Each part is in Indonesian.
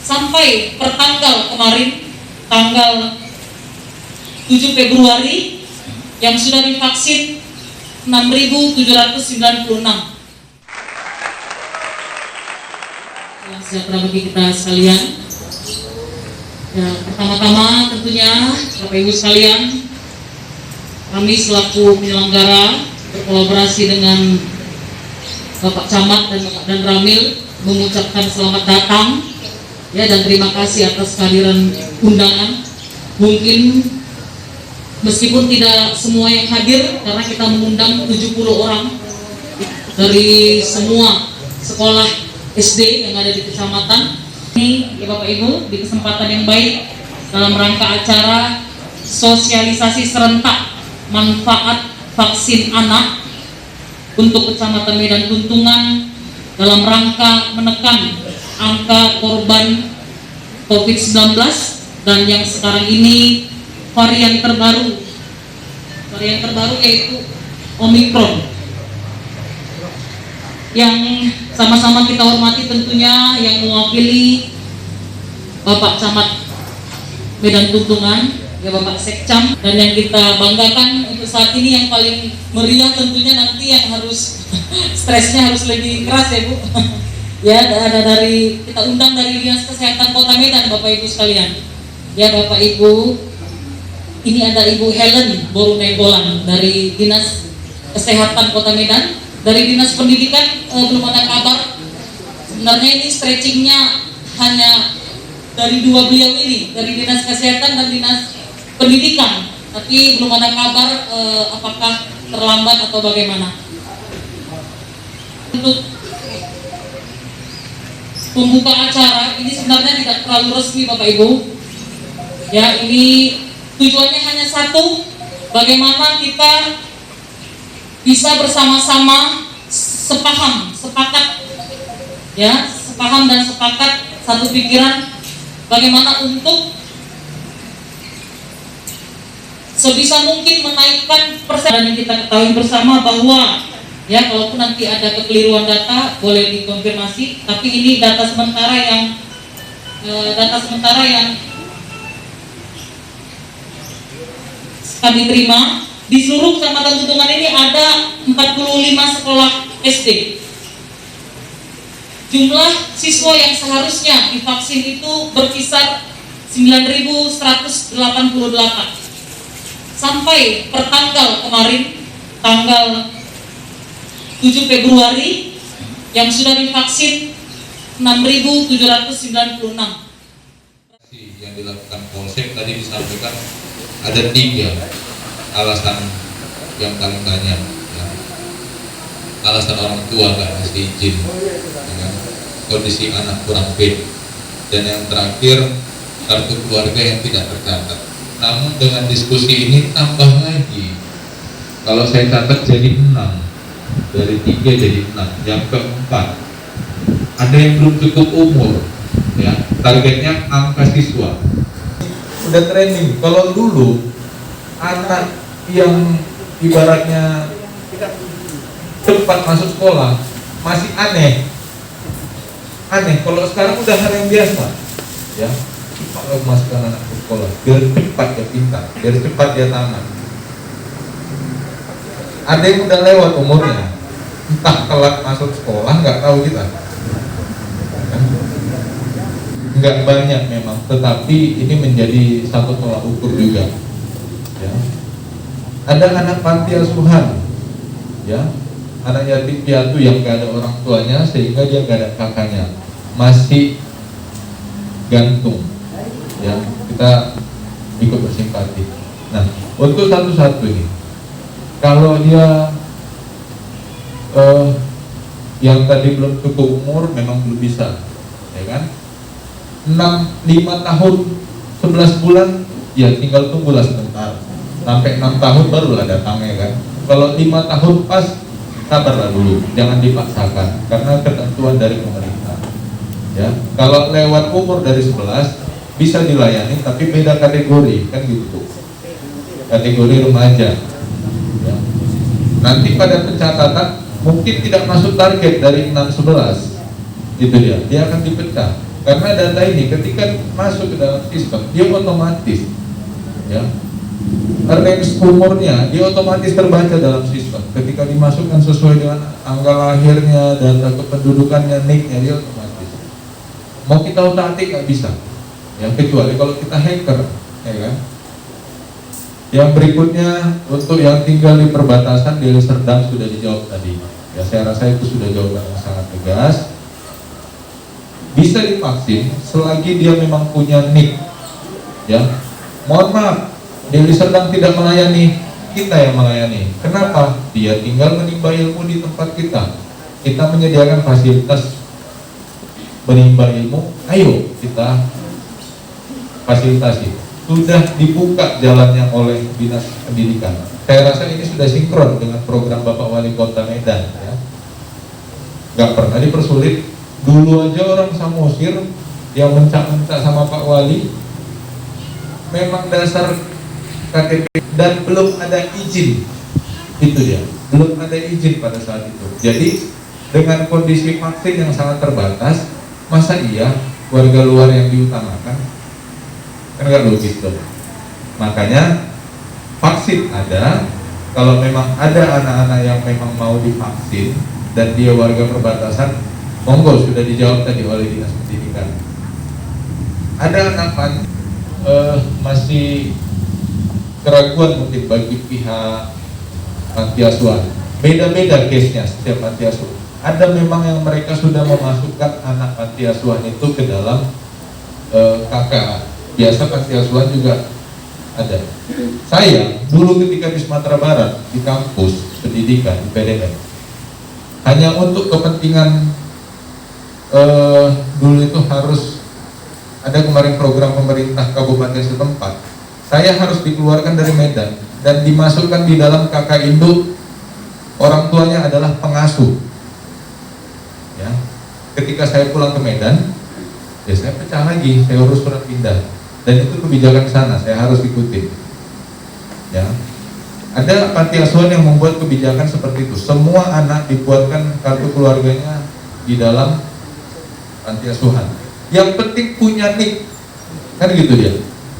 sampai pertanggal kemarin tanggal 7 Februari yang sudah divaksin 6.796. Salam sejahtera bagi kita sekalian. Ya, pertama-tama tentunya Bapak Ibu sekalian, kami selaku penyelenggara berkolaborasi dengan Bapak Camat dan Bapak Dan Ramil mengucapkan selamat datang ya, dan terima kasih atas kehadiran undangan. Mungkin meskipun tidak semua yang hadir karena kita mengundang 70 orang dari semua sekolah SD yang ada di kecamatan. Ini ya Bapak Ibu, di kesempatan yang baik dalam rangka acara sosialisasi serentak manfaat vaksin anak untuk Kecamatan Medan Tuntungan dalam rangka menekan angka korban COVID-19 dan yang sekarang ini varian terbaru yaitu Omicron, yang sama-sama kita hormati tentunya yang mewakili Bapak Camat Medan Tuntungan, ya Bapak Sekcam, dan yang kita banggakan untuk saat ini yang paling meriah tentunya nanti yang harus stresnya harus lebih keras ya Bu. Ya, ada kita undang dari Dinas Kesehatan Kota Medan Bapak Ibu sekalian. Ya Bapak Ibu, ini ada Ibu Helen Borunegolan dari Dinas Kesehatan Kota Medan. Dari Dinas Pendidikan belum ada kabar. Sebenarnya ini stretchingnya hanya dari dua beliau ini, dari Dinas Kesehatan dan Dinas Pendidikan, tapi belum ada kabar apakah terlambat atau bagaimana. Untuk pembuka acara ini sebenarnya tidak terlalu resmi Bapak Ibu. Ya, ini tujuannya hanya satu, bagaimana kita bisa bersama-sama sepakat dan sepakat satu pikiran bagaimana untuk sebisa mungkin menaikkan persen. Dan yang kita ketahui bersama bahwa ya, kalaupun nanti ada kekeliruan data boleh dikonfirmasi, tapi ini data sementara yang kami terima. Di seluruh Kecamatan Tuntungan ini ada 45 sekolah SD. Jumlah siswa yang seharusnya divaksin itu berkisar 9.188. Sampai pertanggal kemarin, tanggal 7 Februari, yang sudah divaksin 6.796. Yang dilakukan Polsek tadi disampaikan ada 3 alasan yang paling banyak ya. Alasan orang tua nggak ngasih izin ya. Kondisi anak kurang fit, dan yang terakhir kartu keluarga yang tidak tercatat. Namun dengan diskusi ini tambah lagi, kalau saya catat jadi 6, dari 3 jadi 6. Yang keempat, ada yang belum cukup umur ya, targetnya angka siswa udah trending. Kalau dulu anak yang ibaratnya cepat masuk sekolah masih aneh. Kalau sekarang udah hal yang biasa ya, kalau masukkan anak ke sekolah biar cepat dia pintar, biar cepat dia tamat. Ada yang udah lewat umurnya, entah telat masuk sekolah, nggak tahu kita. Nggak banyak memang, tetapi ini menjadi satu tolak ukur juga ya. Ada anak panti asuhan ya, anak yatim piatu yang gak ada orang tuanya sehingga dia gak ada kakaknya, masih gantung ya, kita ikut bersimpati. Nah, untuk satu-satu ini, kalau dia yang tadi belum cukup umur memang belum bisa ya kan, 5 tahun 11 bulan ya tinggal tunggulah sebentar, sampai 6 tahun barulah datangnya kan. Kalau 5 tahun pas, sabarlah dulu, jangan dipaksakan karena ketentuan dari pemerintah ya. Kalau lewat umur dari 11 bisa dilayani, tapi beda kategori kan gitu, kategori remaja ya. Nanti pada pencatatan mungkin tidak masuk target dari 6-11, itu dia akan dipecah Karena data ini ketika masuk ke dalam sistem, dia otomatis, ya, range umurnya dia otomatis terbaca dalam sistem. Ketika dimasukkan sesuai dengan angka lahirnya, data kependudukannya, NIK-nya, dia otomatis. Mau kita utak-atik nggak bisa, ya, kecuali kalau kita hacker, ya kan. Yang berikutnya untuk yang tinggal di perbatasan Deli Serdang sudah dijawab tadi. Ya, saya rasa itu sudah jawaban yang sangat tegas. Bisa divaksin selagi dia memang punya NIK, ya. Mohon maaf, Deli Serdang tidak melayani, kita yang melayani. Kenapa? Dia tinggal menimba ilmu di tempat kita. Kita menyediakan fasilitas menimba ilmu, ayo kita fasilitasi. Sudah dibuka jalannya oleh Dinas Pendidikan. Saya rasa ini sudah sinkron dengan program Bapak Wali Kota Medan, ya. Gak pernah dipersulit. Dulu aja orang Samosir yang mencak-mencak sama Pak Wali, memang dasar KTP dan belum ada izin, itu dia, belum ada izin pada saat itu. Jadi dengan kondisi vaksin yang sangat terbatas, masa iya warga luar yang diutamakan? Kan nggak logis dong. Makanya vaksin ada, kalau memang ada anak-anak yang memang mau divaksin dan dia warga perbatasan, monggo, sudah dijawab tadi oleh Dinas Pendidikan. Ada anak masih keraguan mungkin bagi pihak panti asuhan. Beda-beda case-nya setiap panti asuhan. Ada memang yang mereka sudah memasukkan anak panti asuhan itu ke dalam KKA. Biasa panti asuhan juga ada. Saya dulu ketika di Sumatera Barat di kampus pendidikan di PDN, hanya untuk kepentingan dulu itu harus ada kemarin program pemerintah kabupaten setempat, saya harus dikeluarkan dari Medan dan dimasukkan di dalam kakak induk, orang tuanya adalah pengasuh, ya. Ketika saya pulang ke Medan, ya saya pecah lagi, saya urus surat pindah, dan itu kebijakan sana, saya harus ikuti, ya. Ada panti asuhan yang membuat kebijakan seperti itu, semua anak dibuatkan kartu keluarganya di dalam panti asuhan. Yang penting punya NIK, kan gitu ya.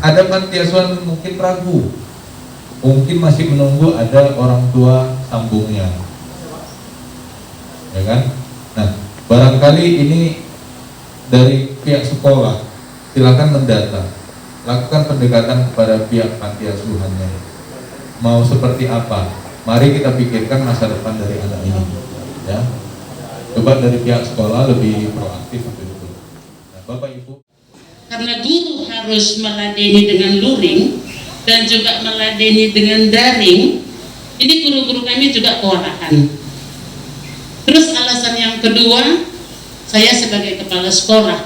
Ada panti asuhan mungkin ragu, mungkin masih menunggu ada orang tua sambungnya, ya kan. Nah, barangkali ini dari pihak sekolah, silakan mendata, lakukan pendekatan kepada pihak panti asuhannya. Mau seperti apa? Mari kita pikirkan masa depan dari anak ini, ya. Coba dari pihak sekolah lebih proaktif itu. Nah, Bapak Ibu, karena guru harus meladeni dengan luring dan juga meladeni dengan daring, ini guru-guru kami juga kewalahan. Terus alasan yang kedua, saya sebagai kepala sekolah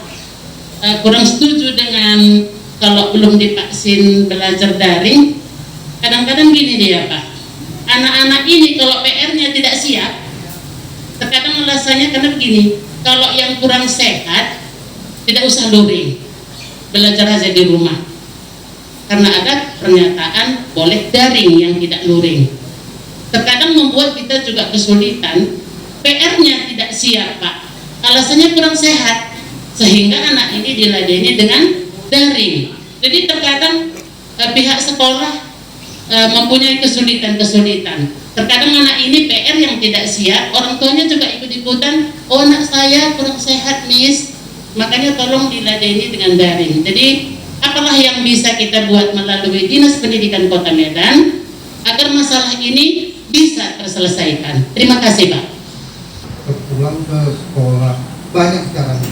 kurang setuju dengan kalau belum divaksin belajar daring. Kadang-kadang gini dia Pak, anak-anak ini kalau PR-nya tidak siap, terkadang alasannya karena begini, kalau yang kurang sehat tidak usah luring, belajar aja di rumah, karena ada pernyataan boleh daring yang tidak luring. Terkadang membuat kita juga kesulitan, PR-nya tidak siap Pak, alasannya kurang sehat, sehingga anak ini diladeni dengan daring. Jadi terkadang pihak sekolah mempunyai kesulitan-kesulitan. Terkadang anak ini PR yang tidak siap, orang tuanya juga ikut-ikutan, oh anak saya kurang sehat Miss, makanya tolong diladeni dengan daring. Jadi apalah yang bisa kita buat melalui Dinas Pendidikan Kota Medan agar masalah ini bisa terselesaikan. Terima kasih Pak. Pulang ke sekolah banyak caranya.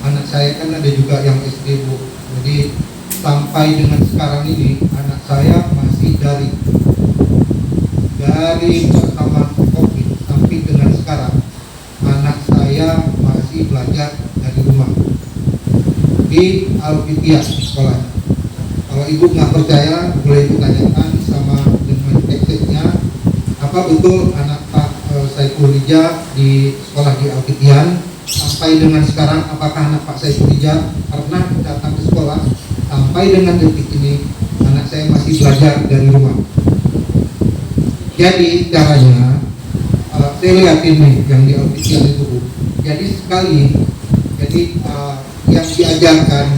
Anak saya kan ada juga yang SD Bu, jadi sampai dengan sekarang ini anak saya masih dari pertama COVID sampai dengan sekarang anak saya masih belajar dari rumah di Alfitia sekolah. Kalau ibu nggak percaya boleh ibu tanyakan sama dengan eksesnya apa betul anak Pak Saiful Hija di sekolah di Alfitian sampai dengan sekarang, apakah anak Pak Saiful Hija pernah datang ke sekolah. Sampai dengan detik ini anak saya masih belajar dari rumah. Jadi caranya saya lihat ini yang di Alfitian itu Bu. Jadi yang diajarkan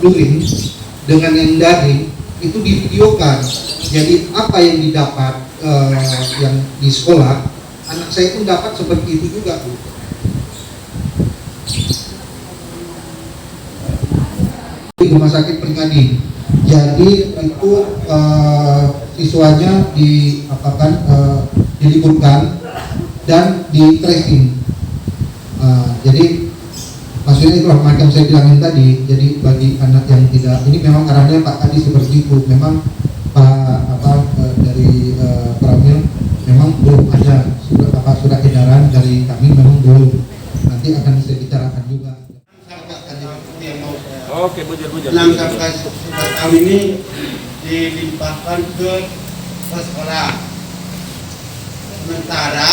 luring dengan yang daring itu divideokan. Jadi apa yang didapat yang di sekolah, anak saya pun dapat seperti itu juga, Bu. Di rumah sakit Pringadi. Jadi itu siswanya diliburkan dan di tracing. Jadi maksudnya itu macam saya bilangin tadi. Jadi bagi anak yang tidak, ini memang arahnya Pak tadi seperti itu. Memang dari Pramil memang belum ada surat edaran dari kami, memang belum. Nanti akan saya bicarakan juga. Oke, bujar. 6 sampai 11 tahun ini dilimpahkan ke sekolah. Sementara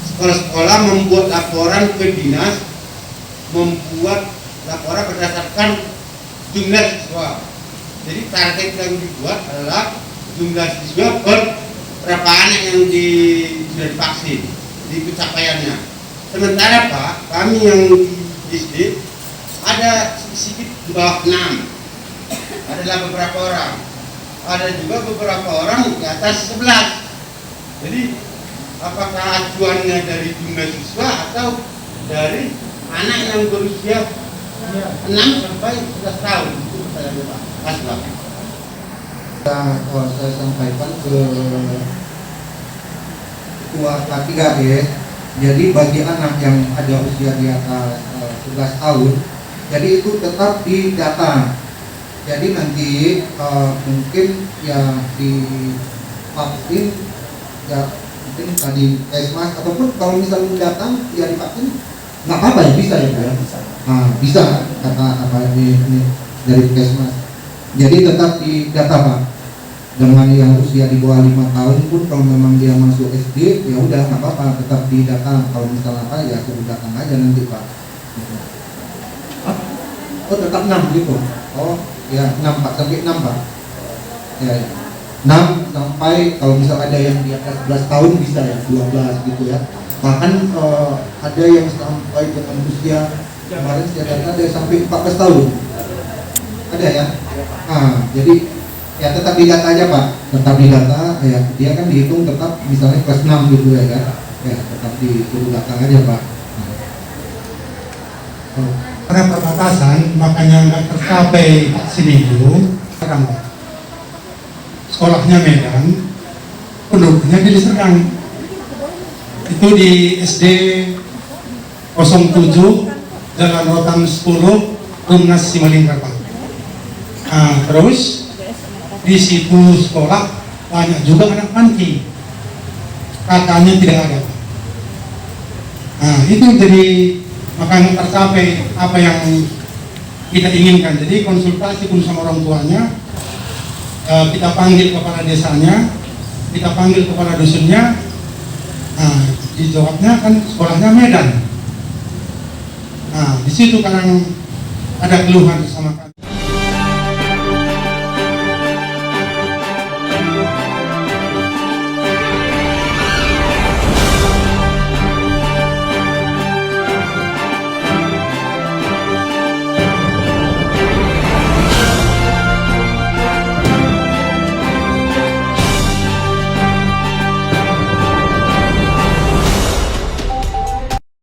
sekolah-sekolah membuat laporan ke dinas, membuat laporan berdasarkan jumlah siswa. Jadi target yang dibuat adalah jumlah siswa per berapa anak yang sudah divaksin, di pencapaiannya. Sementara Pak, kami yang di SD ada sedikit di bawah 6, adalah beberapa orang, ada juga beberapa orang di atas 11. Jadi apakah acuannya dari jumlah siswa atau dari anak yang berusia 6 sampai 11 tahun? Itu pertanyaan Pak. Saya sampaikan ke ketua K3S. Jadi bagi anak yang ada usia di atas 11 tahun, jadi itu tetap didata. Jadi nanti mungkin ya di vaksin, ya mungkin tadi Kesmas ataupun kalau misalnya datang ya divaksin nggak apa-apa ya, bisa ya Pak? Bisa kata ini dari Kesmas. Jadi tetap didata Pak. Dengan yang usia di bawah 5 tahun pun kalau memang dia masuk SD ya udah nggak apa-apa, tetap didata. Kalau misalnya apa ya suruh datang aja nanti Pak. Oh tetap 6 gitu. Oh ya 6 Pak, sampai 6 Pak. Ya 6 sampai kalau misal ada yang di atas 11 tahun bisa ya 12 gitu ya. Bahkan ada yang sampai dengan usia kemarin saya data ada sampai 14 tahun. Ada ya. Jadi ya tetap didata aja Pak, tetap didata ya, dia kan dihitung tetap misalnya kelas 6 gitu ya kan, ya tetap disuruh datang aja Pak. Karena perbatasan makanya nggak tercapai vaksin itu. Sekarang sekolahnya Medan, penduduknya di Serang. Itu di SD 07 Jalan Rotan 10 Rumnas Simalingkar Pak. Terus di situ sekolah banyak juga anak panti, katanya tidak ada. Itu jadi makanya tercapai apa yang kita inginkan. Jadi konsultasi pun sama orang tuanya, kita panggil kepala desanya, kita panggil kepala dusunnya. Dijawabnya kan sekolahnya Medan. Di situ kadang ada keluhan sama kami.